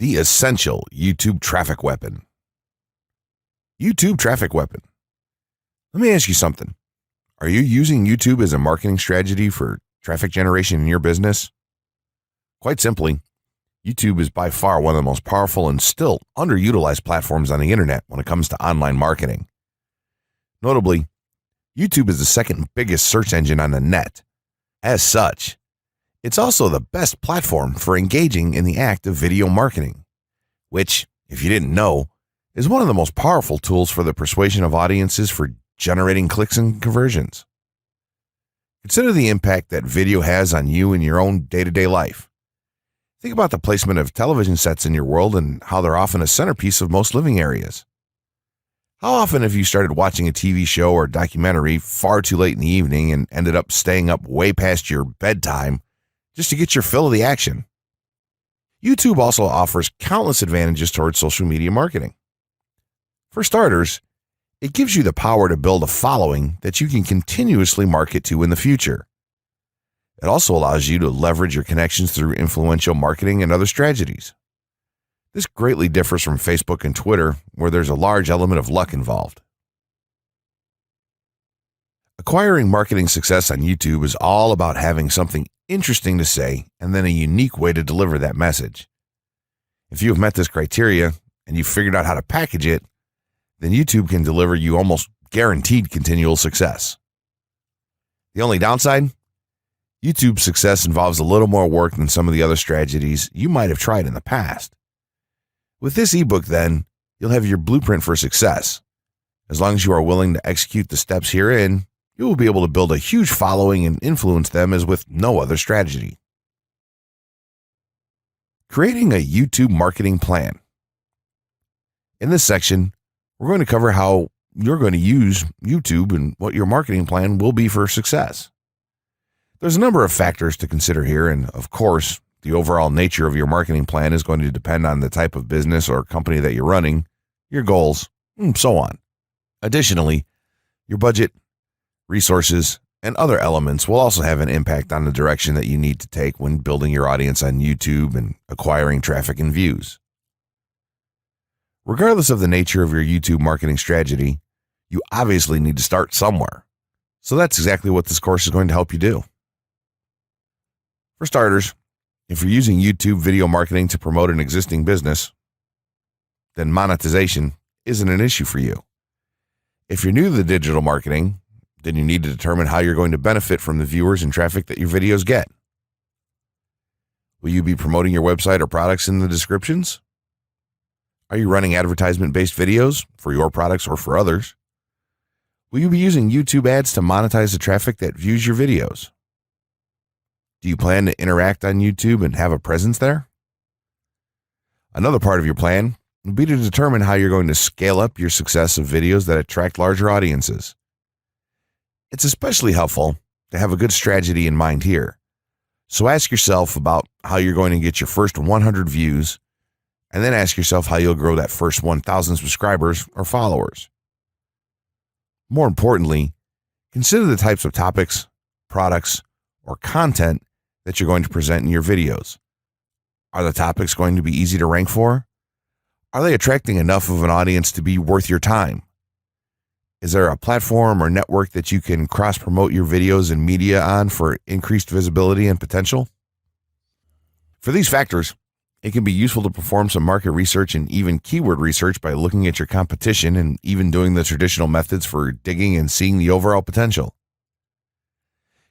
The essential YouTube traffic weapon. YouTube traffic weapon. Let me ask you something. Are you using YouTube as a marketing strategy for traffic generation in your business? Quite simply, YouTube is by far one of the most powerful and still underutilized platforms on the internet when it comes to online marketing. Notably, YouTube is the second biggest search engine on the net. As such, it's also the best platform for engaging in the act of video marketing, which, if you didn't know, is one of the most powerful tools for the persuasion of audiences for generating clicks and conversions. Consider the impact that video has on you in your own day-to-day life. Think about the placement of television sets in your world and how they're often a centerpiece of most living areas. How often have you started watching a TV show or documentary far too late in the evening and ended up staying up way past your bedtime just to get your fill of the action? YouTube also offers countless advantages towards social media marketing. For starters, it gives you the power to build a following that you can continuously market to in the future. It also allows you to leverage your connections through influential marketing and other strategies. This greatly differs from Facebook and Twitter, where there's a large element of luck involved. Acquiring marketing success on YouTube is all about having something interesting to say and then a unique way to deliver that message. If you have met this criteria and you've figured out how to package it, then YouTube can deliver you almost guaranteed continual success. The only downside? YouTube's success involves a little more work than some of the other strategies you might have tried in the past. With this ebook, then, you'll have your blueprint for success. As long as you are willing to execute the steps herein, you will be able to build a huge following and influence them as with no other strategy. Creating a YouTube marketing plan. In this section, we're going to cover how you're going to use YouTube and what your marketing plan will be for success. There's a number of factors to consider here, and of course, the overall nature of your marketing plan is going to depend on the type of business or company that you're running, your goals, and so on. Additionally, your budget, resources, and other elements will also have an impact on the direction that you need to take when building your audience on YouTube and acquiring traffic and views. Regardless of the nature of your YouTube marketing strategy, you obviously need to start somewhere. So that's exactly what this course is going to help you do. For starters, if you're using YouTube video marketing to promote an existing business, then monetization isn't an issue for you. If you're new to the digital marketing, then you need to determine how you're going to benefit from the viewers and traffic that your videos get. Will you be promoting your website or products in the descriptions? Are you running advertisement-based videos for your products or for others? Will you be using YouTube ads to monetize the traffic that views your videos? Do you plan to interact on YouTube and have a presence there? Another part of your plan would be to determine how you're going to scale up your success of videos that attract larger audiences. It's especially helpful to have a good strategy in mind here. So ask yourself about how you're going to get your first 100 views, and then ask yourself how you'll grow that first 1,000 subscribers or followers. More importantly, consider the types of topics, products, or content that you're going to present in your videos. Are the topics going to be easy to rank for? Are they attracting enough of an audience to be worth your time? Is there a platform or network that you can cross-promote your videos and media on for increased visibility and potential? For these factors, it can be useful to perform some market research and even keyword research by looking at your competition and even doing the traditional methods for digging and seeing the overall potential.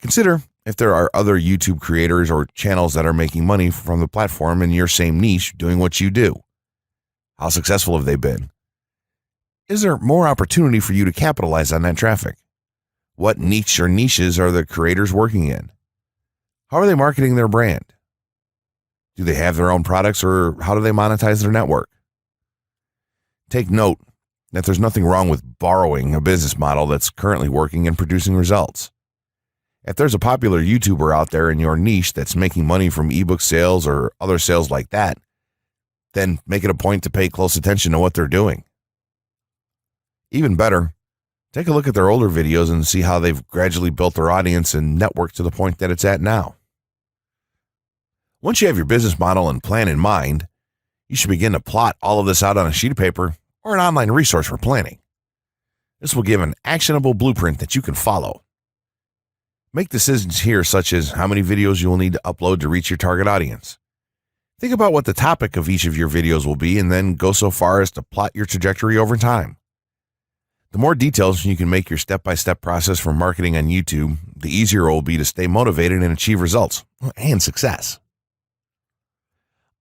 Consider if there are other YouTube creators or channels that are making money from the platform in your same niche doing what you do. How successful have they been? Is there more opportunity for you to capitalize on that traffic? What niche or niches are the creators working in? How are they marketing their brand? Do they have their own products, or how do they monetize their network? Take note that there's nothing wrong with borrowing a business model that's currently working and producing results. If there's a popular YouTuber out there in your niche that's making money from ebook sales or other sales like that, then make it a point to pay close attention to what they're doing. Even better, take a look at their older videos and see how they've gradually built their audience and network to the point that it's at now. Once you have your business model and plan in mind, You should begin to plot all of this out on a sheet of paper or an online resource for planning. This will give an actionable blueprint that you can follow. Make decisions here, such as how many videos you will need to upload to reach your target audience. Think about what the topic of each of your videos will be, and then go so far as to plot your trajectory over time. The more details you can make your step-by-step process for marketing on YouTube, the easier it will be to stay motivated and achieve results and success.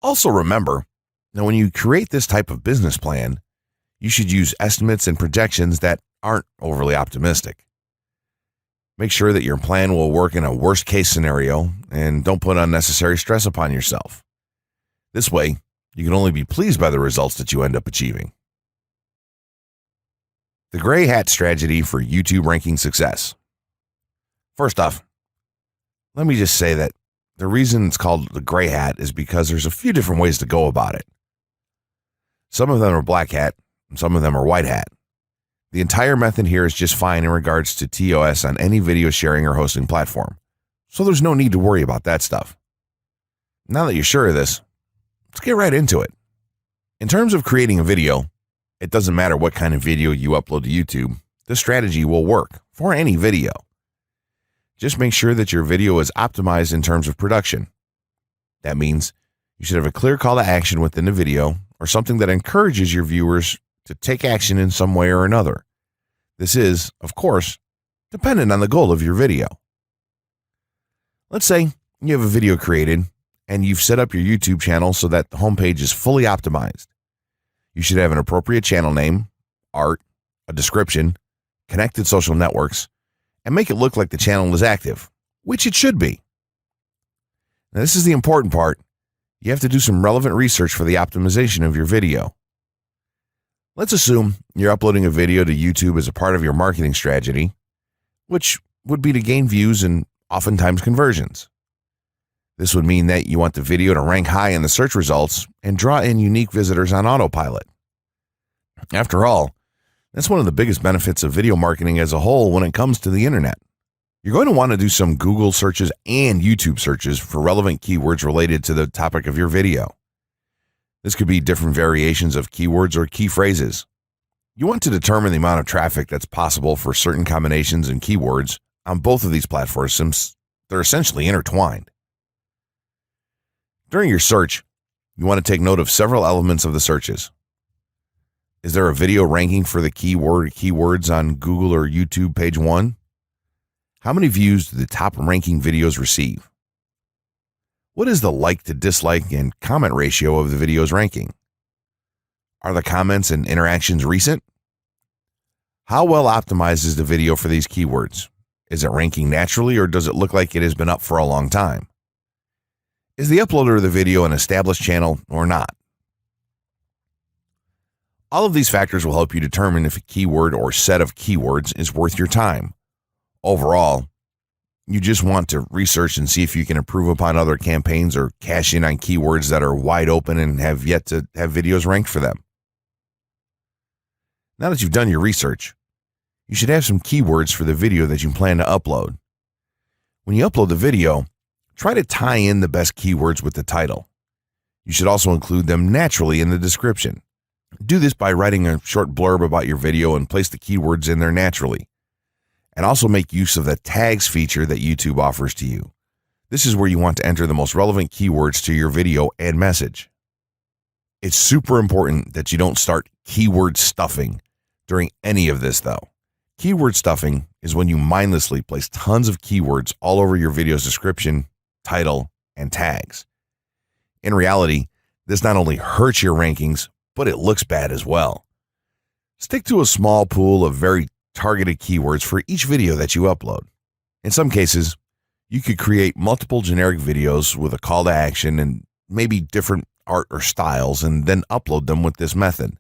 Also remember that when you create this type of business plan, you should use estimates and projections that aren't overly optimistic. Make sure that your plan will work in a worst-case scenario, and don't put unnecessary stress upon yourself. This way, you can only be pleased by the results that you end up achieving. The gray hat strategy for YouTube ranking success. First off, let me just say that the reason it's called the gray hat is because there's a few different ways to go about it. Some of them are black hat, and some of them are white hat. The entire method here is just fine in regards to TOS on any video sharing or hosting platform, so there's no need to worry about that stuff. Now that you're sure of this, let's get right into it. In terms of creating a video, it doesn't matter what kind of video you upload to YouTube, this strategy will work for any video. Just make sure that your video is optimized in terms of production. That means you should have a clear call to action within the video, or something that encourages your viewers to take action in some way or another. This is, of course, dependent on the goal of your video. Let's say you have a video created and you've set up your YouTube channel so that the homepage is fully optimized. You should have an appropriate channel name, art, a description, connected social networks, and make it look like the channel is active, which it should be. Now, this is the important part. You have to do some relevant research for the optimization of your video. Let's assume you're uploading a video to YouTube as a part of your marketing strategy, which would be to gain views and oftentimes conversions. This would mean that you want the video to rank high in the search results and draw in unique visitors on autopilot. After all, that's one of the biggest benefits of video marketing as a whole when it comes to the internet. You're going to want to do some Google searches and YouTube searches for relevant keywords related to the topic of your video. This could be different variations of keywords or key phrases. You want to determine the amount of traffic that's possible for certain combinations and keywords on both of these platforms, since they're essentially intertwined. During your search, you want to take note of several elements of the searches. Is there a video ranking for the keywords on Google or YouTube page 1? How many views do the top ranking videos receive? What is the like to dislike and comment ratio of the video's ranking? Are the comments and interactions recent? How well optimized is the video for these keywords? Is it ranking naturally, or does it look like it has been up for a long time? Is the uploader of the video an established channel or not? All of these factors will help you determine if a keyword or set of keywords is worth your time. Overall, you just want to research and see if you can improve upon other campaigns or cash in on keywords that are wide open and have yet to have videos ranked for them. Now that you've done your research, you should have some keywords for the video that you plan to upload. When you upload the video, try to tie in the best keywords with the title. You should also include them naturally in the description. Do this by writing a short blurb about your video and place the keywords in there naturally. And also make use of the tags feature that YouTube offers to you. This is where you want to enter the most relevant keywords to your video and message. It's super important that you don't start keyword stuffing during any of this, though. Keyword stuffing is when you mindlessly place tons of keywords all over your video's description, title, and tags. In reality, this not only hurts your rankings, but it looks bad as well. Stick to a small pool of very targeted keywords for each video that you upload. In some cases, you could create multiple generic videos with a call to action and maybe different art or styles, and then upload them with this method.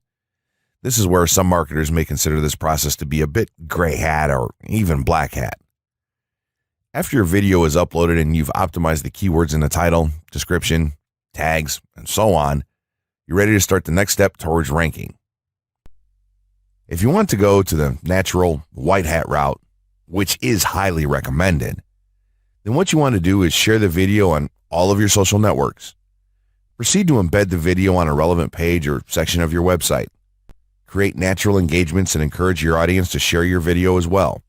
This is where some marketers may consider this process to be a bit gray hat or even black hat. After your video is uploaded and you've optimized the keywords in the title, description, tags, and so on, you're ready to start the next step towards ranking. If you want to go to the natural white hat route, which is highly recommended, then what you want to do is share the video on all of your social networks. Proceed to embed the video on a relevant page or section of your website. Create natural engagements and encourage your audience to share your video as well.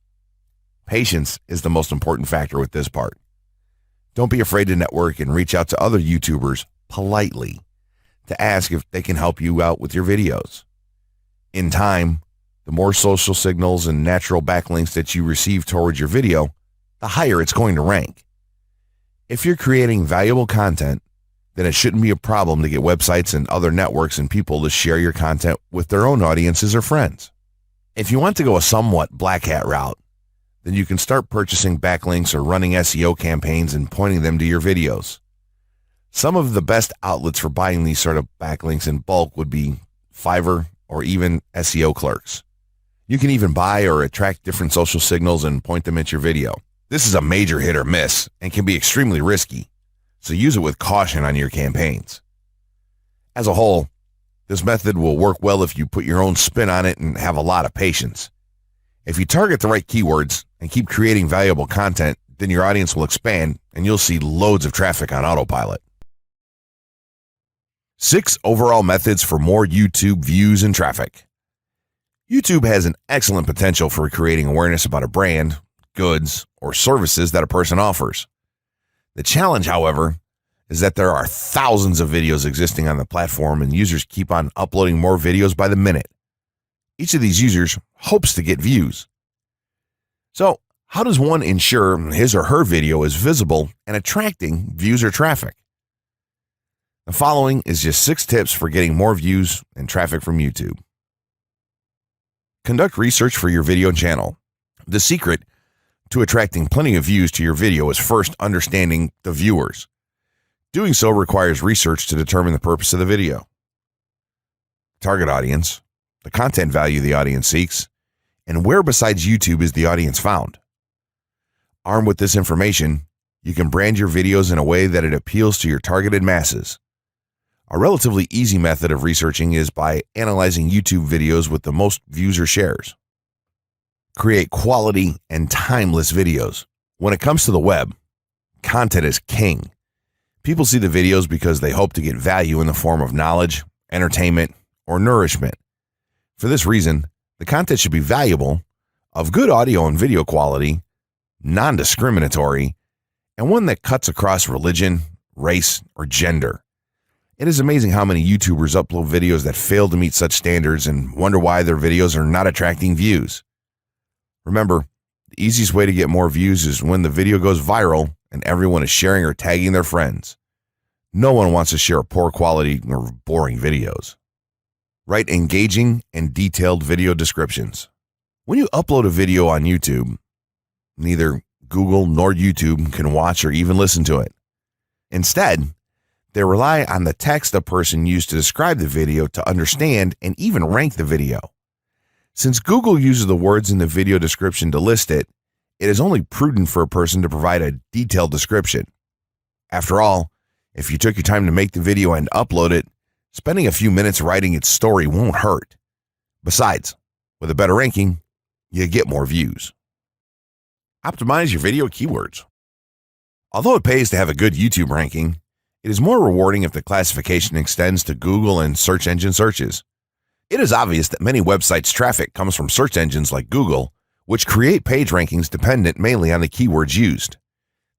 Patience is the most important factor with this part. Don't be afraid to network and reach out to other YouTubers politely to ask if they can help you out with your videos. In time, the more social signals and natural backlinks that you receive towards your video, the higher it's going to rank. If you're creating valuable content, then it shouldn't be a problem to get websites and other networks and people to share your content with their own audiences or friends. If you want to go a somewhat black hat route, then you can start purchasing backlinks or running SEO campaigns and pointing them to your videos. Some of the best outlets for buying these sort of backlinks in bulk would be Fiverr or even SEO clerks. You can even buy or attract different social signals and point them at your video. This is a major hit or miss and can be extremely risky, so use it with caution on your campaigns. As a whole, this method will work well if you put your own spin on it and have a lot of patience. If you target the right keywords and keep creating valuable content, then your audience will expand and you'll see loads of traffic on autopilot. 6 overall methods for more YouTube views and traffic. YouTube has an excellent potential for creating awareness about a brand, goods, or services that a person offers. The challenge, however, is that there are thousands of videos existing on the platform and users keep on uploading more videos by the minute. Each of these users hopes to get views. So, how does one ensure his or her video is visible and attracting views or traffic? The following is just 6 tips for getting more views and traffic from YouTube. Conduct research for your video channel. The secret to attracting plenty of views to your video is first understanding the viewers. Doing so requires research to determine the purpose of the video, target audience, the content value the audience seeks, and where besides YouTube is the audience found. Armed with this information, you can brand your videos in a way that it appeals to your targeted masses. A relatively easy method of researching is by analyzing YouTube videos with the most views or shares. Create quality and timeless videos. When it comes to the web, content is king. People see the videos because they hope to get value in the form of knowledge, entertainment, or nourishment. For this reason, the content should be valuable, of good audio and video quality, non-discriminatory, and one that cuts across religion, race, or gender. It is amazing how many YouTubers upload videos that fail to meet such standards and wonder why their videos are not attracting views. Remember, the easiest way to get more views is when the video goes viral and everyone is sharing or tagging their friends. No one wants to share poor quality or boring videos. Write engaging and detailed video descriptions. When you upload a video on YouTube, neither Google nor YouTube can watch or even listen to it. Instead, they rely on the text a person used to describe the video to understand and even rank the video. Since Google uses the words in the video description to list it, it is only prudent for a person to provide a detailed description. After all, if you took your time to make the video and upload it, spending a few minutes writing its story won't hurt. Besides, with a better ranking, you get more views. Optimize your video keywords. Although it pays to have a good YouTube ranking, it is more rewarding if the classification extends to Google and search engine searches. It is obvious that many websites' traffic comes from search engines like Google, which create page rankings dependent mainly on the keywords used.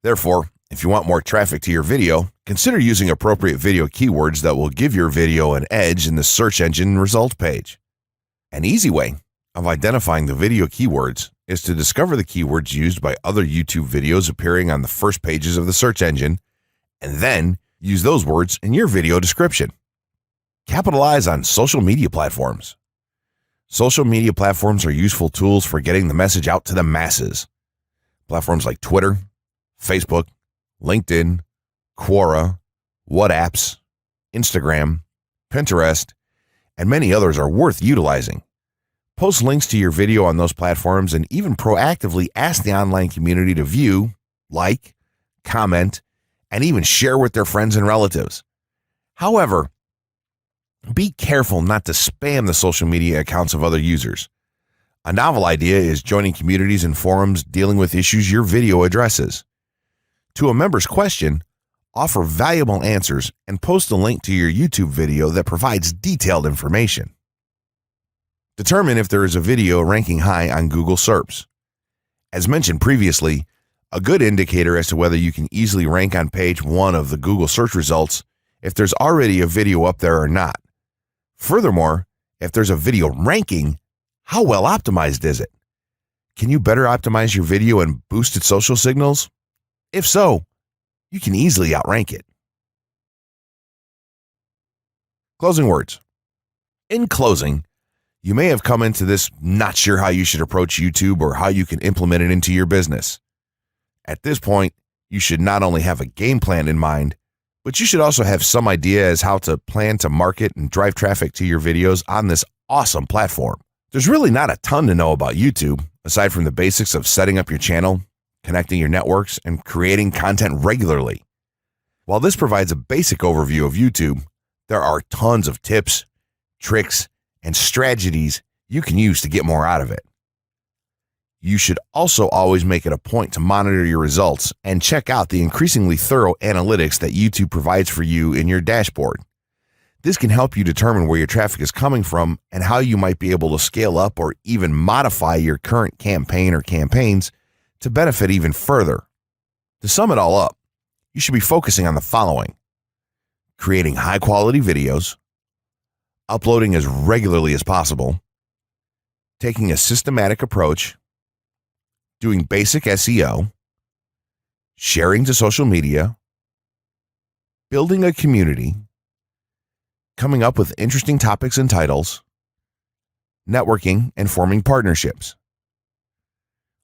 Therefore, if you want more traffic to your video, consider using appropriate video keywords that will give your video an edge in the search engine result page. An easy way of identifying the video keywords is to discover the keywords used by other YouTube videos appearing on the first pages of the search engine, and then use those words in your video description. Capitalize on social media platforms. Social media platforms are useful tools for getting the message out to the masses. Platforms like Twitter, Facebook, LinkedIn, Quora, WhatsApp, Instagram, Pinterest, and many others are worth utilizing. Post links to your video on those platforms and even proactively ask the online community to view, like, comment, and even share with their friends and relatives. However, be careful not to spam the social media accounts of other users. A novel idea is joining communities and forums dealing with issues your video addresses. To a member's question, offer valuable answers, and post a link to your YouTube video that provides detailed information. Determine if there is a video ranking high on Google SERPs. As mentioned previously, a good indicator as to whether you can easily rank on page 1 of the Google search results if there's already a video up there or not. Furthermore, if there's a video ranking, how well optimized is it? Can you better optimize your video and boost its social signals? If so, you can easily outrank it. Closing words. In closing, you may have come into this not sure how you should approach YouTube or how you can implement it into your business. At this point, you should not only have a game plan in mind, but you should also have some idea as how to plan to market and drive traffic to your videos on this awesome platform. There's really not a ton to know about YouTube, aside from the basics of setting up your channel, connecting your networks, and creating content regularly. While this provides a basic overview of YouTube, there are tons of tips, tricks, and strategies you can use to get more out of it. You should also always make it a point to monitor your results and check out the increasingly thorough analytics that YouTube provides for you in your dashboard. This can help you determine where your traffic is coming from and how you might be able to scale up or even modify your current campaign or campaigns to benefit even further. To sum it all up, you should be focusing on the following: creating high-quality videos, uploading as regularly as possible, taking a systematic approach, doing basic SEO, sharing to social media, building a community, coming up with interesting topics and titles, networking, and forming partnerships.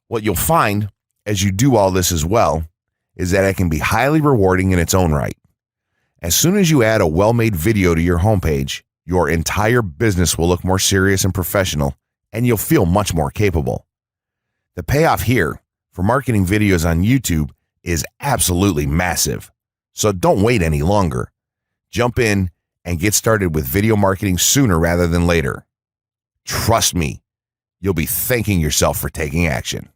What you'll find as you do all this as well is that it can be highly rewarding in its own right. As soon as you add a well-made video to your homepage, your entire business will look more serious and professional, and you'll feel much more capable. The payoff here for marketing videos on YouTube is absolutely massive. So don't wait any longer. Jump in and get started with video marketing sooner rather than later. Trust me, you'll be thanking yourself for taking action.